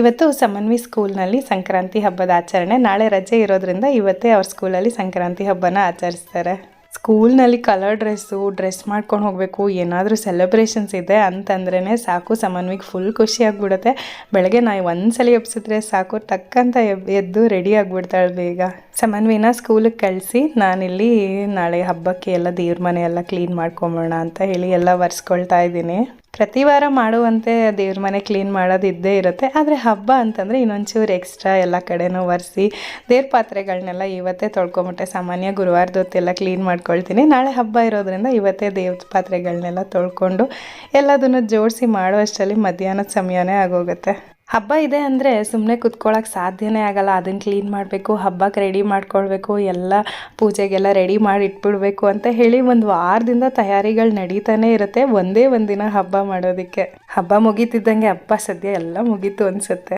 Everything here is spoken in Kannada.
ಇವತ್ತು ಸಮನ್ವಿ ಸ್ಕೂಲ್ನಲ್ಲಿ ಸಂಕ್ರಾಂತಿ ಹಬ್ಬದ ಆಚರಣೆ. ನಾಳೆ ರಜೆ ಇರೋದ್ರಿಂದ ಇವತ್ತೇ ಅವ್ರ ಸ್ಕೂಲಲ್ಲಿ ಸಂಕ್ರಾಂತಿ ಹಬ್ಬನ ಆಚರಿಸ್ತಾರೆ. ಸ್ಕೂಲ್ನಲ್ಲಿ ಕಲರ್ ಡ್ರೆಸ್ ಮಾಡ್ಕೊಂಡು ಹೋಗಬೇಕು, ಏನಾದರೂ ಸೆಲೆಬ್ರೇಷನ್ಸ್ ಇದೆ ಅಂತಂದ್ರೇ ಸಾಕು, ಸಮನ್ವಿಗೆ ಫುಲ್ ಖುಷಿ ಆಗಿಬಿಡುತ್ತೆ. ಬೆಳಗ್ಗೆ ನಾವು ಒಂದ್ಸಲ ಎಬ್ಸಿದ್ರೆ ಸಾಕು, ಟಕ್ಕಂತ ಎದ್ದು ರೆಡಿ ಆಗಿಬಿಡ್ತಾಳೆ ಬೇಗ. ಸಮನ್ವಿನ ಸ್ಕೂಲಿಗೆ ಕಳಿಸಿ ನಾನಿಲ್ಲಿ ನಾಳೆ ಹಬ್ಬಕ್ಕೆ ಎಲ್ಲ ದೇವ್ರ ಮನೆ ಎಲ್ಲ ಕ್ಲೀನ್ ಮಾಡ್ಕೊಂಬೋಣ ಅಂತ ಹೇಳಿ ಎಲ್ಲ ಒರೆಸ್ಕೊಳ್ತಾ ಇದ್ದೀನಿ. ಪ್ರತಿ ವಾರ ಮಾಡುವಂತೆ ದೇವ್ರ ಮನೆ ಕ್ಲೀನ್ ಮಾಡೋದು ಇದ್ದೇ ಇರುತ್ತೆ. ಆದರೆ ಹಬ್ಬ ಅಂತಂದರೆ ಇನ್ನೊಂಚೂರು ಎಕ್ಸ್ಟ್ರಾ ಎಲ್ಲ ಕಡೆನೂ ಒರೆಸಿ ದೇವ್ರ ಪಾತ್ರೆಗಳನ್ನೆಲ್ಲ ಇವತ್ತೇ ತೊಳ್ಕೊಂಬಿಟ್ಟೆ. ಸಾಮಾನ್ಯ ಗುರುವಾರದ ಹೊತ್ತೆಲ್ಲ ಕ್ಲೀನ್ ಮಾಡ್ಕೊಳ್ತೀನಿ. ನಾಳೆ ಹಬ್ಬ ಇರೋದ್ರಿಂದ ಇವತ್ತೇ ದೇವ್ರ ಪಾತ್ರೆಗಳನ್ನೆಲ್ಲ ತೊಳ್ಕೊಂಡು ಎಲ್ಲದನ್ನು ಜೋಡಿಸಿ ಮಾಡುವಷ್ಟರಲ್ಲಿ ಮಧ್ಯಾಹ್ನದ ಸಮಯನೇ ಆಗೋಗುತ್ತೆ. ಹಬ್ಬ ಇದೆ ಅಂದರೆ ಸುಮ್ಮನೆ ಕುತ್ಕೊಳ್ಳೋಕೆ ಸಾಧ್ಯನೇ ಆಗಲ್ಲ. ಅದನ್ನು ಕ್ಲೀನ್ ಮಾಡಬೇಕು, ಹಬ್ಬಕ್ಕೆ ರೆಡಿ ಮಾಡ್ಕೊಳ್ಬೇಕು, ಎಲ್ಲ ಪೂಜೆಗೆಲ್ಲ ರೆಡಿ ಮಾಡಿ ಇಟ್ಬಿಡ್ಬೇಕು ಅಂತ ಹೇಳಿ ಒಂದು ವಾರದಿಂದ ತಯಾರಿಗಳು ನಡೀತಾನೆ ಇರುತ್ತೆ. ಒಂದೇ ಒಂದಿನ ಹಬ್ಬ ಮಾಡೋದಕ್ಕೆ. ಹಬ್ಬ ಮುಗೀತಿದ್ದಂಗೆ ಅಪ್ಪ ಸದ್ಯ ಎಲ್ಲ ಮುಗೀತು ಅನಿಸುತ್ತೆ.